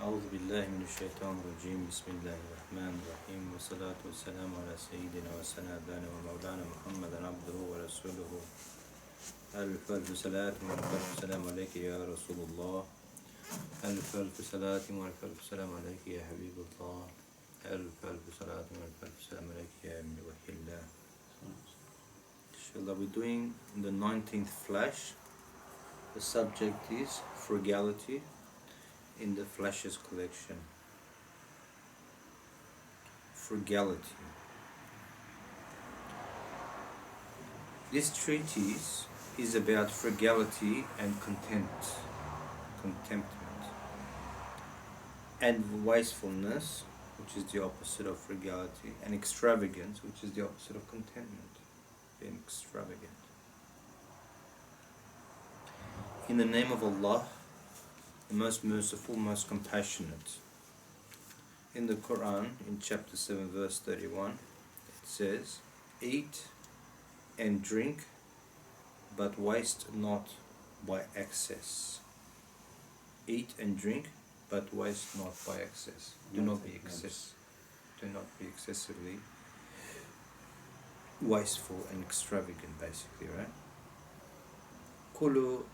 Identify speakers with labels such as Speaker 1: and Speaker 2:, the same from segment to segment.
Speaker 1: أعوذ بالله من الشيطان الرجيم بسم الله الرحمن الرحيم والصلاة والسلام على سيدنا وسندنا ومولانا محمد عبده ورسوله ألف ألف صلاة وألف سلام عليك يا رسول الله ألف ألف صلاة وألف ألف سلام عليك يا حبيب الله ألف ألف صلاة وألف ألف سلام عليك يا من وحي الله. Inshallah, we're doing the 19th flash. The subject is frugality in the flashes collection. Frugality. This treatise is about frugality and contentment, and wastefulness, which is the opposite of frugality, and extravagance, which is the opposite of contentment, being extravagant. In the name of Allah, the most merciful, most compassionate. In the Quran, in chapter 7, verse 31, it says, "Eat and drink, but waste not by excess." Eat and drink, but waste not by excess. Do not be excessively wasteful and extravagant, basically, right? Kulu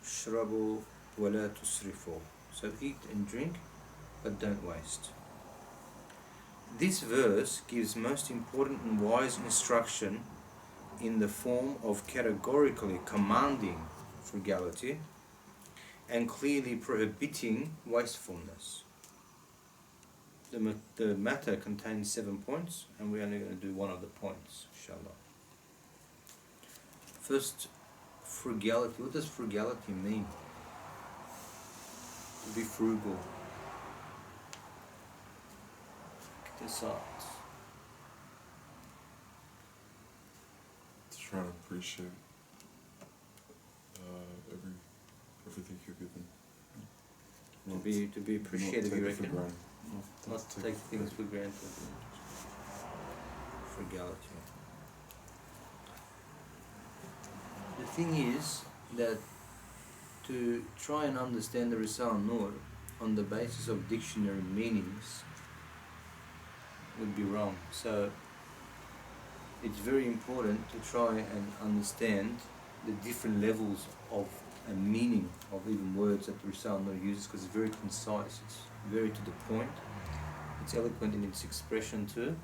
Speaker 1: shrabu wala tusrifu. So eat and drink, but don't waste. This verse gives most important and wise instruction in the form of categorically commanding frugality and clearly prohibiting wastefulness. The matter contains 7 points, and we're only going to do one of the points, inshallah. First, frugality. What does frugality mean? To be frugal. This art.
Speaker 2: To try to appreciate everything you're given.
Speaker 1: To be appreciative, you reckon? Not take things for granted. Frugality. The thing is that to try and understand the Risale Nur on the basis of dictionary meanings would be wrong. So it's very important to try and understand the different levels of a meaning of even words that the Risale Nur uses, because it's very concise, it's very to the point, it's eloquent in its expression too,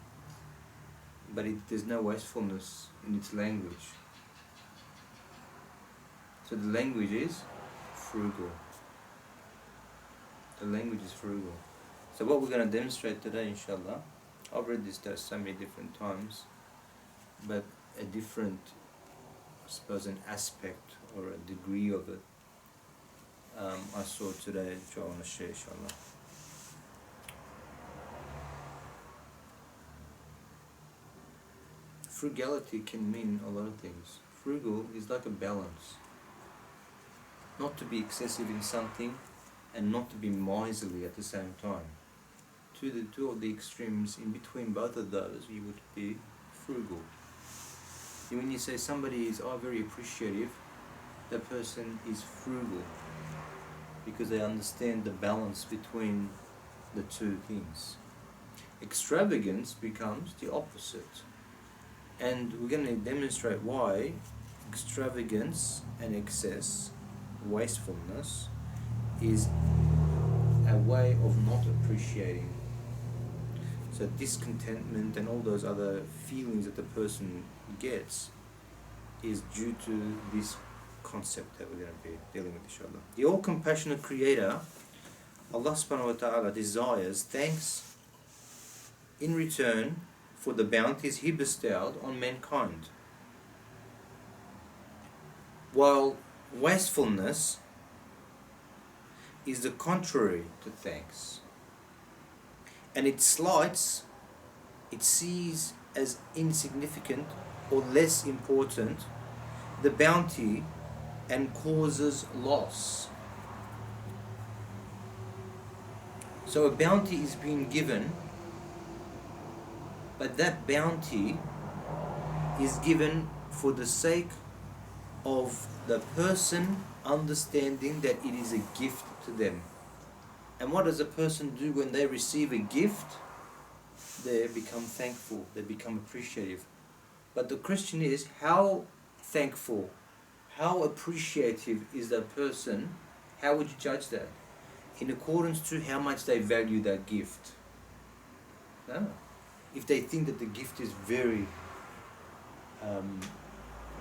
Speaker 1: but there's no wastefulness in its language. So the language is frugal. The language is frugal. So what we're going to demonstrate today, inshallah, I've read this text so many different times, but a different, I suppose, an aspect or a degree of it I saw today, which I want to share, inshallah. Frugality can mean a lot of things. Frugal is like a balance. Not to be excessive in something and not to be miserly at the same time. Two of the extremes, in between both of those, you would be frugal. And when you say somebody is very appreciative, that person is frugal because they understand the balance between the two things. Extravagance becomes the opposite. And we're going to demonstrate why extravagance and excess, wastefulness, is a way of not appreciating. So discontentment and all those other feelings that the person gets is due to this concept that we're going to be dealing with, inshallah. The all-compassionate Creator, Allah subhanahu wa ta'ala, desires thanks in return for the bounties He bestowed on mankind, while wastefulness is the contrary to thanks, and it slights, it sees as insignificant or less important the bounty and causes loss. So a bounty is being given, but that bounty is given for the sake of the person understanding that it is a gift to them. And what does a person do when they receive a gift? They become thankful, they become appreciative. But the question is, how thankful, how appreciative is that person? How would you judge that? In accordance to how much they value that gift. No. If they think that the gift is very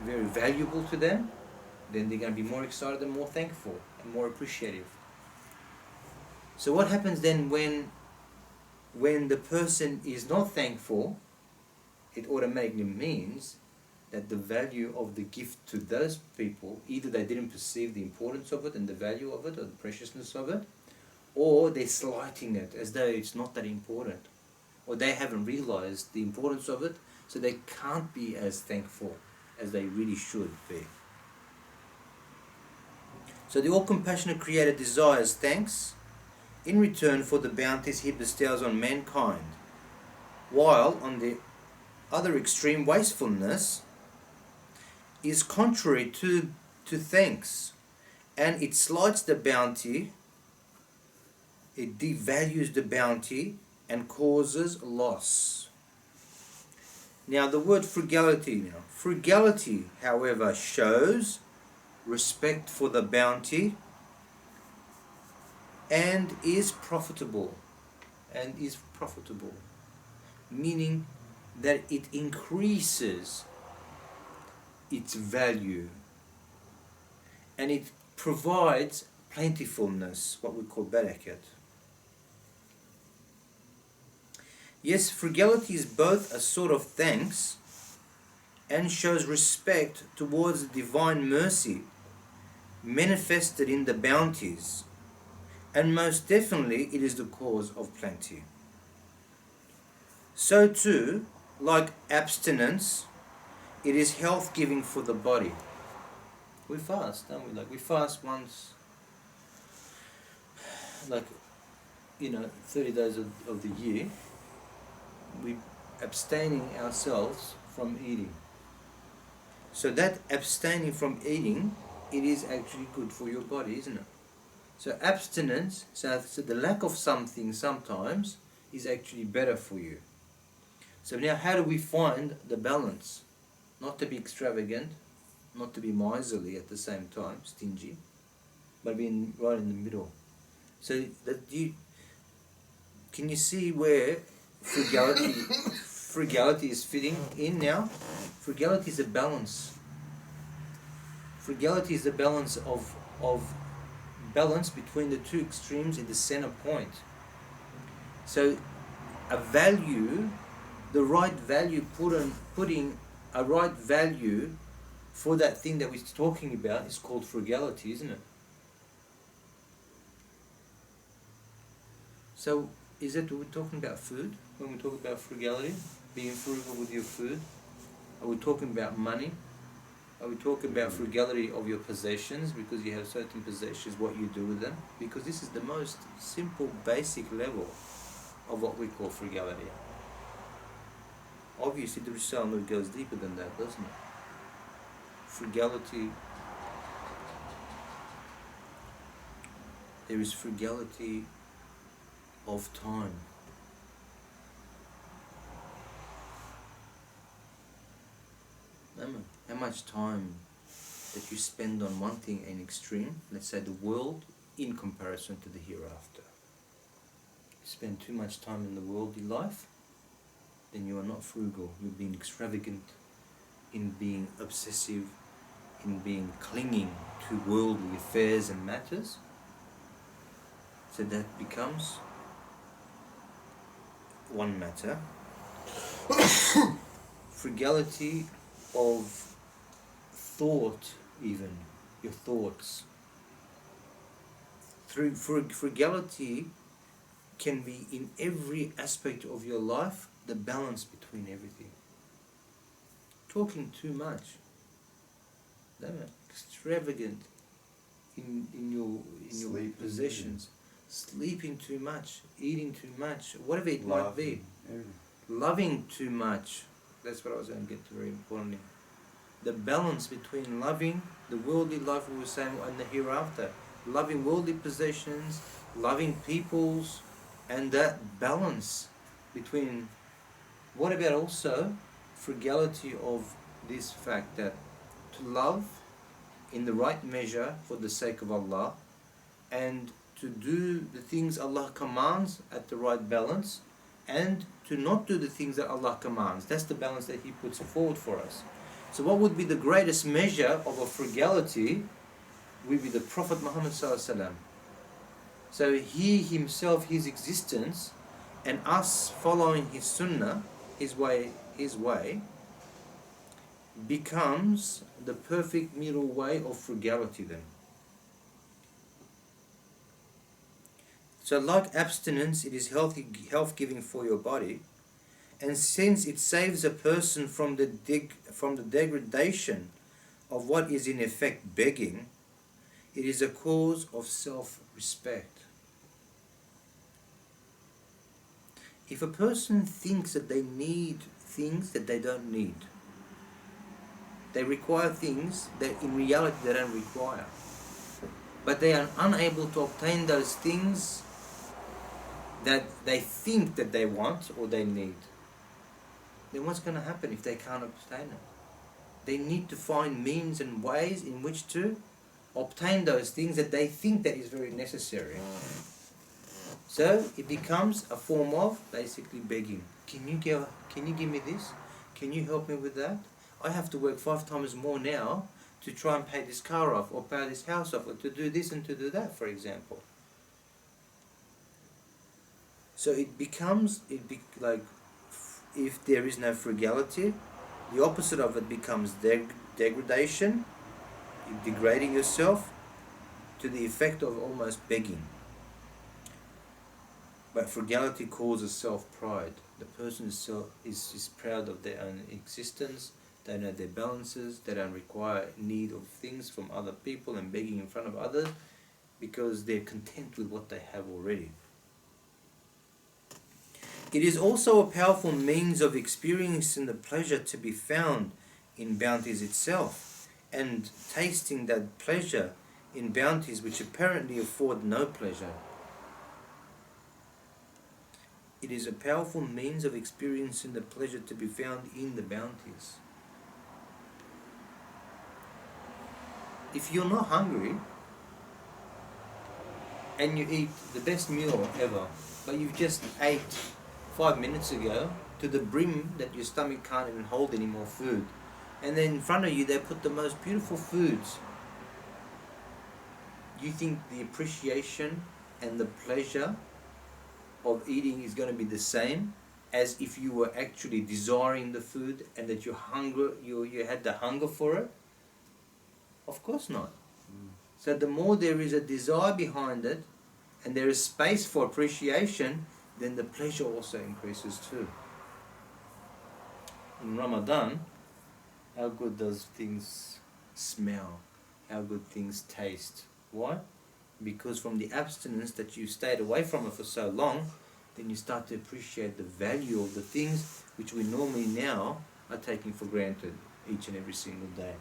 Speaker 1: valuable to them, then they're going to be more excited and more thankful and more appreciative. So what happens then when the person is not thankful? It automatically means that the value of the gift to those people, either they didn't perceive the importance of it and the value of it or the preciousness of it, or they're slighting it as though it's not that important, or they haven't realized the importance of it, so they can't be as thankful as they really should be. So the all-compassionate Creator desires thanks in return for the bounties He bestows on mankind, while on the other extreme, wastefulness is contrary to thanks, and it slights the bounty, it devalues the bounty and causes loss. Now the word frugality, however, shows respect for the bounty and is profitable, meaning that it increases its value and it provides plentifulness, what we call barakat. Yes, frugality is both a sort of thanks and shows respect towards the divine mercy manifested in the bounties, and most definitely it is the cause of plenty. So too, like abstinence, it is health-giving for the body. We fast, don't we? Like we fast once, 30 days of the year. We abstaining ourselves from eating. So that abstaining from eating, it is actually good for your body, isn't it? So abstinence, so the lack of something sometimes is actually better for you. So now how do we find the balance? Not to be extravagant, not to be miserly at the same time, stingy, but being right in the middle. So can you see where frugality is fitting in now? Frugality is a balance. Frugality is the balance of balance between the two extremes in the center point. So a value, the right value, putting a right value for that thing that we're talking about is called frugality, isn't it? So is that what we're talking about food when we talk about frugality? Being frugal with your food? Are we talking about money? Are we talking about frugality of your possessions because you have certain possessions, what you do with them? Because this is the most simple, basic level of what we call frugality. Obviously, the Risale goes deeper than that, doesn't it? Frugality. There is frugality of time. How much time that you spend on one thing in extreme, let's say the world, in comparison to the hereafter. You spend too much time in the worldly life, then you are not frugal. You're being extravagant, in being obsessive, in being clinging to worldly affairs and matters. So that becomes one matter. Frugality of thought, even your thoughts. Through frugality can be in every aspect of your life, the balance between everything. Talking too much, extravagant in your possessions, sleeping too much, eating too much, whatever it might be. Loving too much. That's what I was going to get to very importantly. The balance between loving the worldly life we were saying and the hereafter. Loving worldly possessions loving peoples, and that balance between, what about also frugality of this fact that to love in the right measure for the sake of Allah, and to do the things Allah commands at the right balance, and to not do the things that Allah commands. That's the balance that He puts forward for us. So what would be the greatest measure of a frugality would be the Prophet Muhammad ﷺ. So He Himself, His existence, and us following His sunnah, His way, becomes the perfect middle way of frugality then. So like abstinence, it is health-giving for your body, and since it saves a person from the degradation of what is in effect begging, it is a cause of self-respect. If a person thinks that they need things that they don't need, they require things that in reality they don't require, but they are unable to obtain those things that they think that they want or they need, then what's going to happen if they can't obtain it? They need to find means and ways in which to obtain those things that they think that is very necessary. So it becomes a form of basically begging. Can you give me this? Can you help me with that? I have to work 5 times more now to try and pay this car off, or pay this house off, or to do this and to do that, for example. So it becomes, like, if there is no frugality, the opposite of it becomes degradation, degrading yourself to the effect of almost begging. But frugality causes self-pride. The person is proud of their own existence. They know their balances. They don't require need of things from other people and begging in front of others, because they're content with what they have already. It is also a powerful means of experiencing the pleasure to be found in bounties itself, and tasting that pleasure in bounties which apparently afford no pleasure. It is a powerful means of experiencing the pleasure to be found in the bounties. If you're not hungry and you eat the best meal ever, but you've just ate 5 minutes ago to the brim that your stomach can't even hold any more food, and then in front of you they put the most beautiful foods, you think the appreciation and the pleasure of eating is going to be the same as if you were actually desiring the food and that you had the hunger for it? Of course not. So the more there is a desire behind it and there is space for appreciation, then the pleasure also increases too. In Ramadan, how good does things smell? How good things taste? Why? Because from the abstinence that you stayed away from it for so long, then you start to appreciate the value of the things which we normally now are taking for granted each and every single day.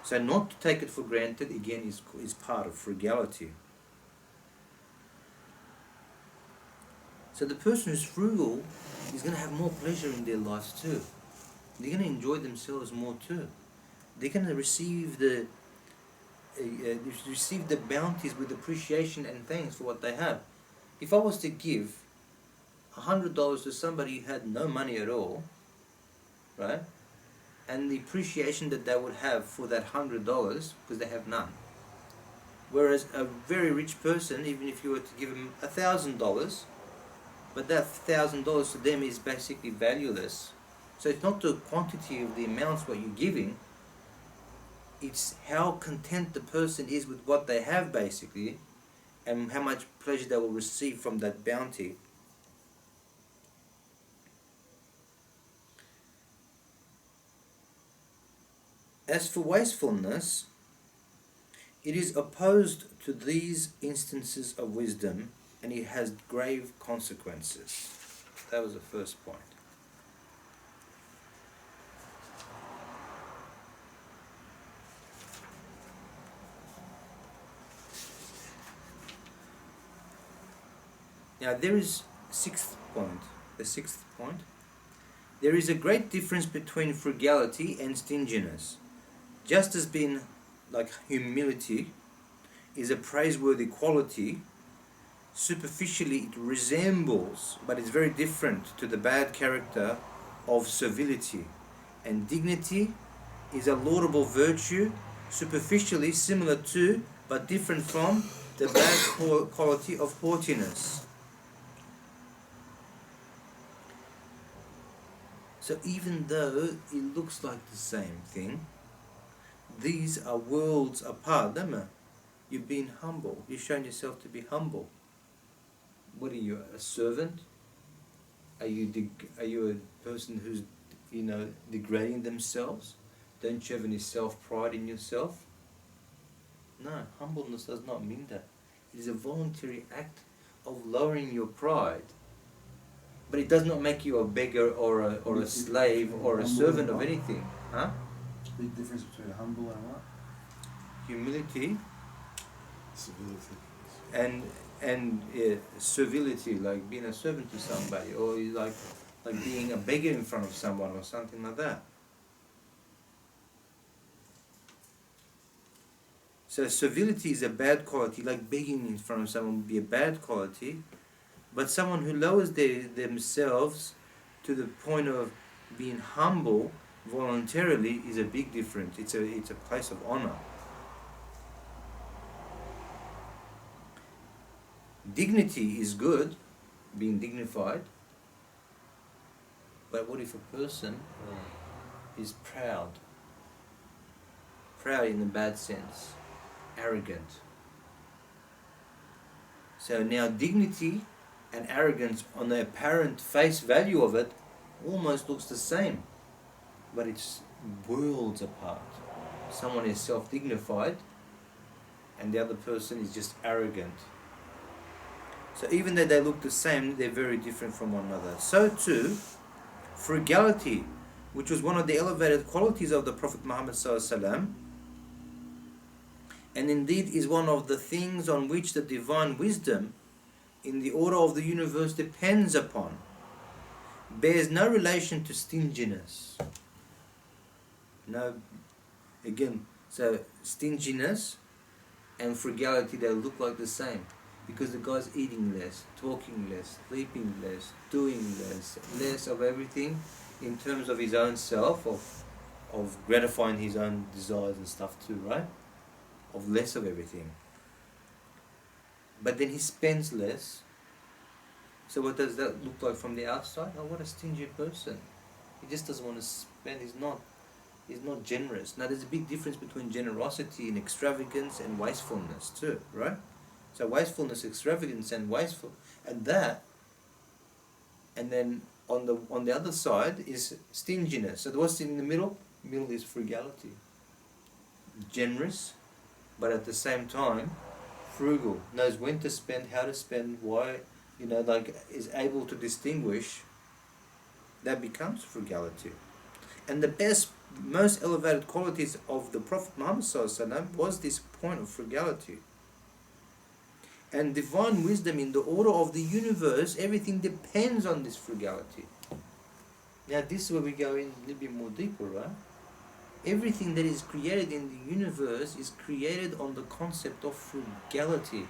Speaker 1: So not to take it for granted, again, is part of frugality. So the person who's frugal is going to have more pleasure in their lives too. They're going to enjoy themselves more too. They're going to receive the bounties with appreciation and thanks for what they have. If I was to give $100 to somebody who had no money at all, right, and the appreciation that they would have for that $100 because they have none. Whereas a very rich person, even if you were to give them $1,000, but that $1,000 to them is basically valueless. So it's not the quantity of the amounts what you're giving, it's how content the person is with what they have basically, and how much pleasure they will receive from that bounty. As for wastefulness, it is opposed to these instances of wisdom, and it has grave consequences. That was the first point. Now there is the sixth point. There is a great difference between frugality and stinginess. Just as being like humility is a praiseworthy quality, superficially it resembles, but it's very different to the bad character of servility. And dignity is a laudable virtue, superficially similar to, but different from, the bad quality of haughtiness. So even though it looks like the same thing, these are worlds apart, don't they? You've been humble. You've shown yourself to be humble. What are you, a servant? Are you a person who's, degrading themselves? Don't you have any self-pride in yourself? No, humbleness does not mean that. It is a voluntary act of lowering your pride. But it does not make you a beggar or a slave or a servant of anything. Huh?
Speaker 3: Big difference between humble and what?
Speaker 1: Humility
Speaker 2: Civility.
Speaker 1: and servility, like being a servant to somebody, or like being a beggar in front of someone or something like that. So servility is a bad quality, like begging in front of someone would be a bad quality. But someone who lowers themselves to the point of being humble voluntarily is a big difference. It's a place of honor. Dignity is good, being dignified. But what if a person is proud? Proud in the bad sense, arrogant. So now dignity and arrogance, on the apparent face value of it, almost looks the same, but it's worlds apart. Someone is self-dignified and the other person is just arrogant. So even though they look the same, they're very different from one another. So too, frugality, which was one of the elevated qualities of the Prophet Muhammad ﷺ, and indeed is one of the things on which the divine wisdom in the order of the universe depends upon, bears no relation to stinginess. No, again, so stinginess and frugality, they look like the same, because the guy's eating less, talking less, sleeping less, doing less of everything in terms of his own self, of gratifying his own desires and stuff too, right? Of less of everything. But then he spends less. So what does that look like from the outside? Oh, what a stingy person. He just doesn't want to spend. He's not generous. Now there's a big difference between generosity and extravagance and wastefulness too, right? So wastefulness, extravagance and wasteful, and then on the other side is stinginess. So what's in the middle? Middle is frugality. Generous, but at the same time frugal, knows when to spend, how to spend, why, is able to distinguish. That becomes frugality. And the best, most elevated qualities of the Prophet Muhammad ﷺ was this point of frugality. And divine wisdom in the order of the universe, everything depends on this frugality. Now this is where we go in a little bit more deeper, right? Everything that is created in the universe is created on the concept of frugality.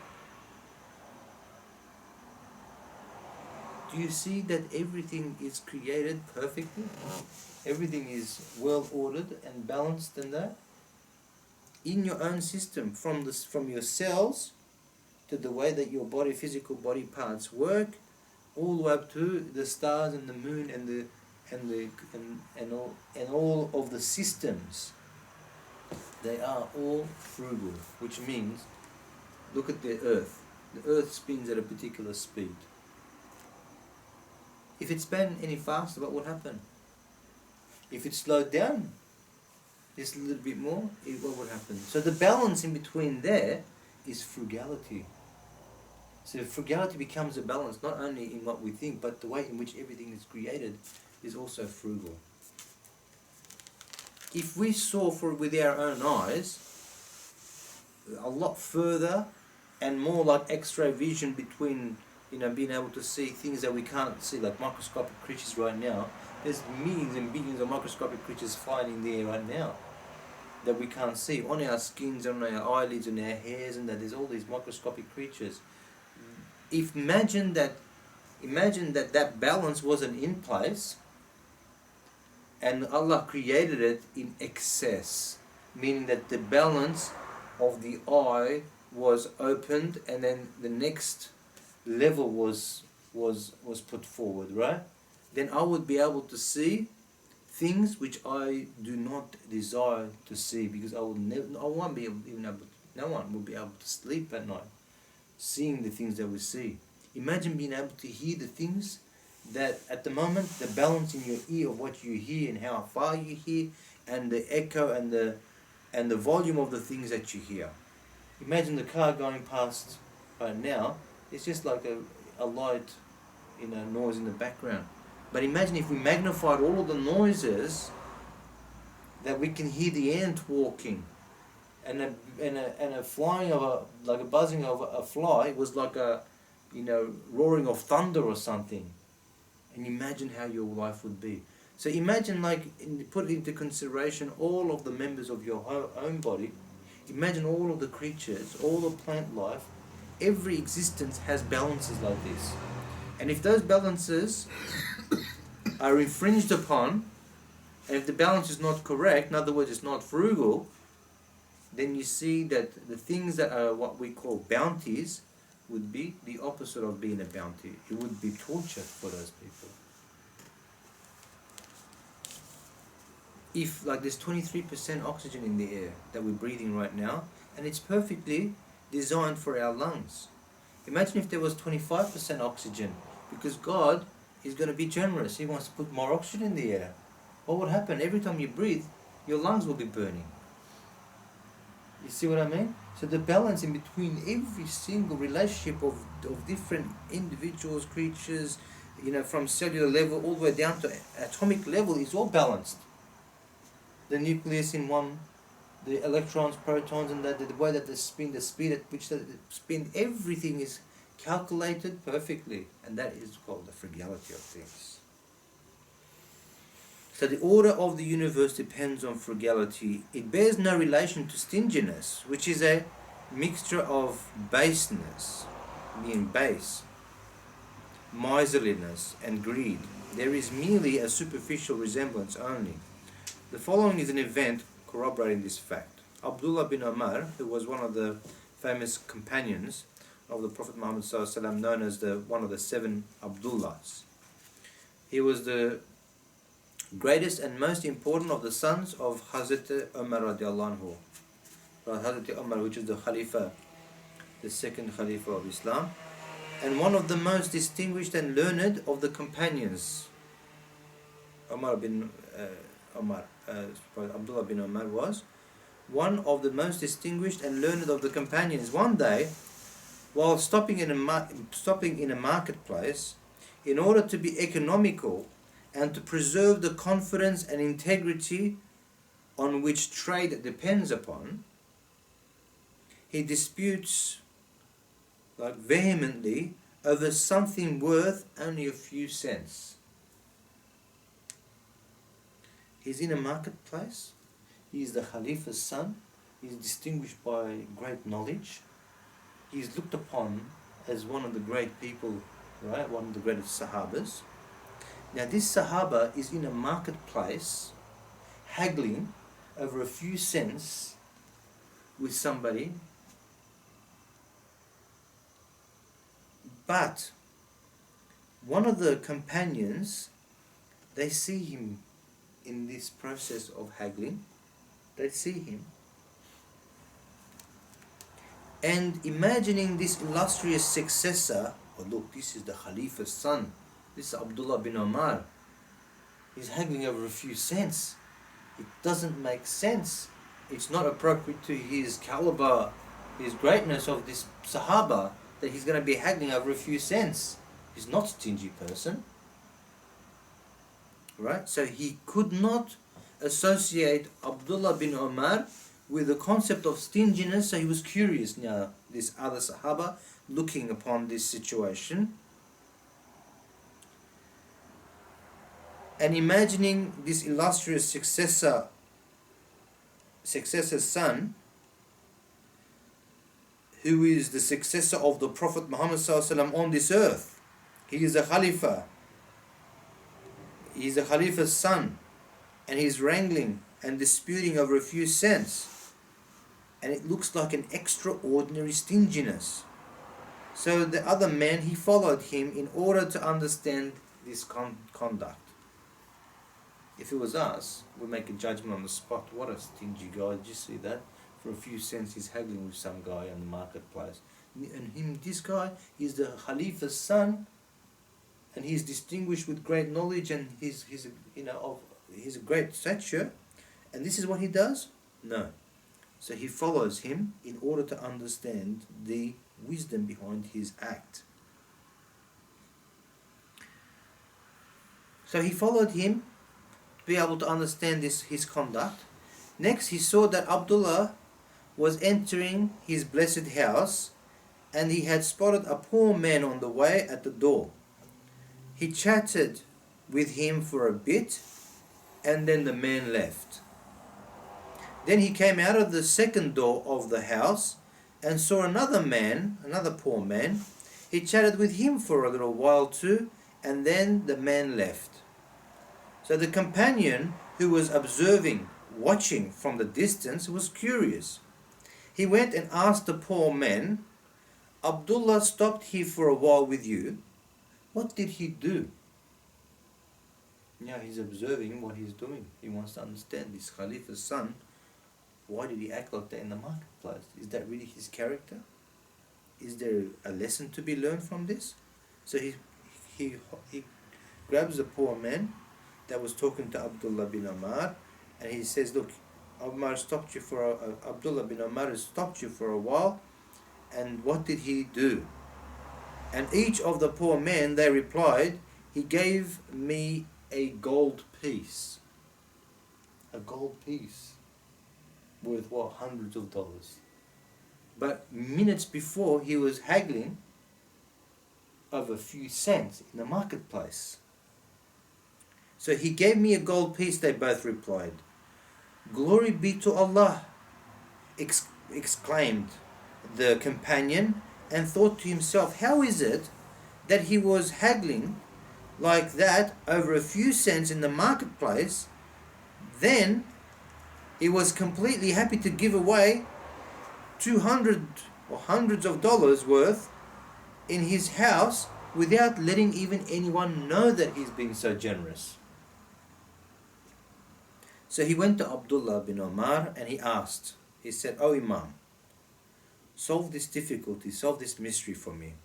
Speaker 1: Do you see that everything is created perfectly? Everything is well ordered and balanced and that? In your own system, from your cells to the way that your physical body parts work, all the way up to the stars and the moon and all of the systems. They are all frugal, which means, look at the earth. The earth spins at a particular speed. If it spun any faster, what would happen? If it slowed down just a little bit more, what would happen? So the balance in between there is frugality. So frugality becomes a balance, not only in what we think, but the way in which everything is created is also frugal. If we saw with our own eyes a lot further and more like X-ray vision between being able to see things that we can't see, like microscopic creatures right now. There's millions and billions of microscopic creatures flying in the air right now that we can't see. On our skins, on our eyelids, on our hairs, and that there's all these microscopic creatures. Imagine that that balance wasn't in place, and Allah created it in excess, meaning that the balance of the eye was opened, and then the next level was put forward, right? Then I would be able to see things which I do not desire to see, because I won't be even able. No one will be able to sleep at night, seeing the things that we see. Imagine being able to hear the things that at the moment, the balance in your ear of what you hear and how far you hear, and the echo and the volume of the things that you hear. Imagine the car going past right now. It's just like a light, noise in the background. But imagine if we magnified all of the noises, that we can hear the ant walking, and a flying of like a buzzing of a fly was like a roaring of thunder or something. And imagine how your life would be. So imagine, put into consideration all of the members of your own body. Imagine all of the creatures, all the plant life. Every existence has balances like this. And if those balances are infringed upon, and if the balance is not correct, in other words, it's not frugal, then you see that the things that are what we call bounties would be the opposite of being a bounty. It would be torture for those people. If there's 23% oxygen in the air that we're breathing right now, and it's perfectly designed for our lungs. Imagine if there was 25% oxygen, because God is going to be generous. He wants to put more oxygen in the air. What would happen? Every time you breathe, your lungs will be burning. You see what I mean? So the balance in between every single relationship of different individuals, creatures, from cellular level all the way down to atomic level is all balanced. The nucleus in one, the electrons, protons, and the way that they spin, the speed at which they spin, everything is calculated perfectly. And that is called the frugality of things. So the order of the universe depends on frugality. It bears no relation to stinginess, which is a mixture of baseness, being base, miserliness, and greed. There is merely a superficial resemblance only. The following is an event corroborating this fact. Abdullah bin Umar, who was one of the famous companions of the Prophet Muhammad ﷺ, known as one of the 7 Abdullahs. He was the greatest and most important of the sons of Hazrat Umar radiallahu anhu. Hazrat Umar, which is the Khalifa, the second Khalifa of Islam, and one of the most distinguished and learned of the companions. Abdullah bin Umar was one of the most distinguished and learned of the companions. One day, while stopping in a marketplace, in order to be economical and to preserve the confidence and integrity on which trade depends upon, he disputes vehemently over something worth only a few cents. He's in a marketplace. He's the Khalifa's son. He's distinguished by great knowledge. He's looked upon as one of the great people, right? One of the greatest Sahabas. Now this Sahaba is in a marketplace haggling over a few cents with somebody. But one of the companions, they see him in this process of haggling. They see him. And imagining this illustrious successor, oh look, this is the Khalifa's son. This is Abdullah bin Umar. He's haggling over a few cents. It doesn't make sense. It's not appropriate to his caliber, his greatness of this Sahaba, that he's going to be haggling over a few cents. He's not a stingy person. Right? So he could not associate Abdullah bin Umar with the concept of stinginess. So he was curious now, this other Sahaba, looking upon this situation. and imagining this illustrious successor's son, who is the successor of the Prophet Muhammad ﷺ on this earth. He is a Khalifa. He is a Khalifa's son, and he's wrangling and disputing over a few cents, and it looks like an extraordinary stinginess. So the other man, he followed him in order to understand this conduct. If it was us, we'd make a judgment on the spot. What a stingy guy, did you see that? For a few cents he's haggling with some guy in the marketplace. And this guy is the Khalifa's son, and he's distinguished with great knowledge, and he's a great stature, and this is what he does? No. So he follows him in order to understand the wisdom behind his act. So he followed him to be able to understand his conduct. Next, he saw that Abdullah was entering his blessed house, and he had spotted a poor man on the way at the door. He chatted with him for a bit, and then the man left. Then he came out of the second door of the house and saw another poor man. He chatted with him for a little while too, and then the man left. So the companion who was watching from the distance, was curious. He went and asked the poor man, "Abdullah stopped here for a while with you. What did he do?" Now he's observing what he's doing. He wants to understand this Khalifa's son. Why did he act like that in the marketplace? Is that really his character? Is there a lesson to be learned from this? So he grabs the poor man that was talking to Abdullah bin Umar, and he says, "Look, Abdullah bin Umar has stopped you for a while, and what did he do?" And each of the poor men, they replied, "He gave me a gold piece." A gold piece worth what? Hundreds of dollars. But minutes before, he was haggling over a few cents in the marketplace. "So he gave me a gold piece," they both replied. "Glory be to Allah," exclaimed the companion, and thought to himself, how is it that he was haggling like that over a few cents in the marketplace, then he was completely happy to give away 200 or hundreds of dollars worth in his house without letting even anyone know that he's being so generous. So he went to Abdullah bin Umar and he asked, he said, "Oh Imam, solve this difficulty, solve this mystery for me.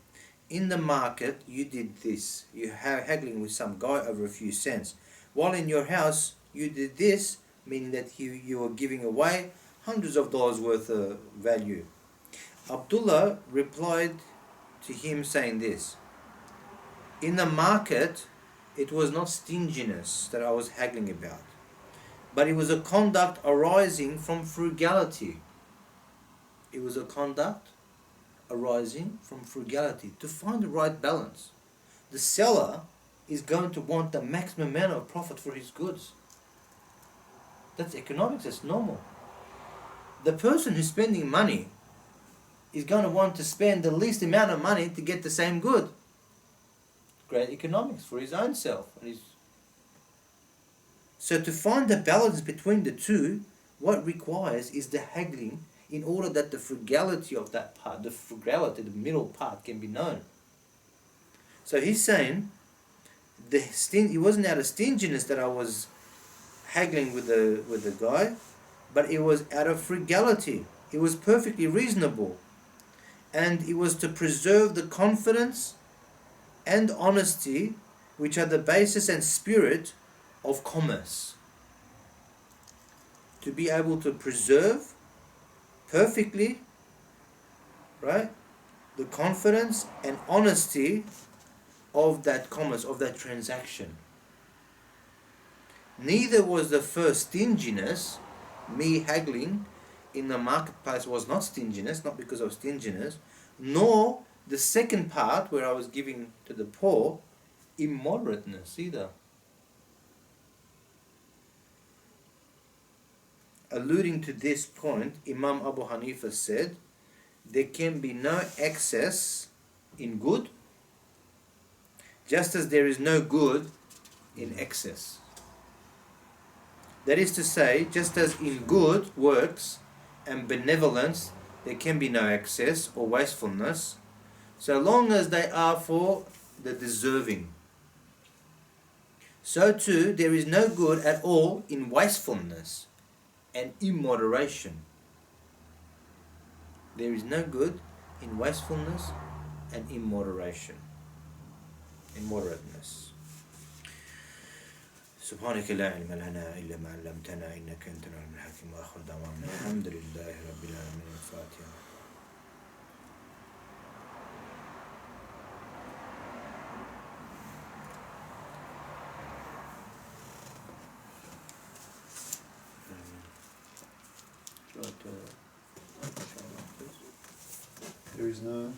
Speaker 1: In the market you did this, you haggling with some guy over a few cents, while in your house you did this, meaning that you were giving away hundreds of dollars worth of value." Abdullah replied to him saying this, "In the market it was not stinginess that I was haggling about, but it was a conduct arising from frugality." It was a conduct arising from frugality, to find the right balance. The seller is going to want the maximum amount of profit for his goods. That's economics, that's normal. The person who's spending money is going to want to spend the least amount of money to get the same good. Great economics for his own self. So to find the balance between the two, what requires is the haggling, in order that the frugality of that part, the middle part, can be known. So he's saying, it wasn't out of stinginess that I was haggling with the guy, but it was out of frugality. It was perfectly reasonable. And it was to preserve the confidence and honesty, which are the basis and spirit of commerce. To be able to preserve perfectly, right, the confidence and honesty of that commerce, of that transaction. Neither was the first stinginess, me haggling in the marketplace was not stinginess, not because of stinginess, nor the second part where I was giving to the poor, immoderateness either. alluding to this point, Imam Abu Hanifa said, there can be no excess in good, just as there is no good in excess. That is to say, just as in good works and benevolence there can be no excess or wastefulness, so long as they are for the deserving. So too, there is no good at all in wastefulness and immoderation. There is no good in wastefulness and immoderation, immoderateness. سبحانك لا علم لنا إلا ما علمتنا إنك أنت العليم الحكيم وآخر دعوانا الحمد لله رب العالمين. الفاتحة.
Speaker 3: There is no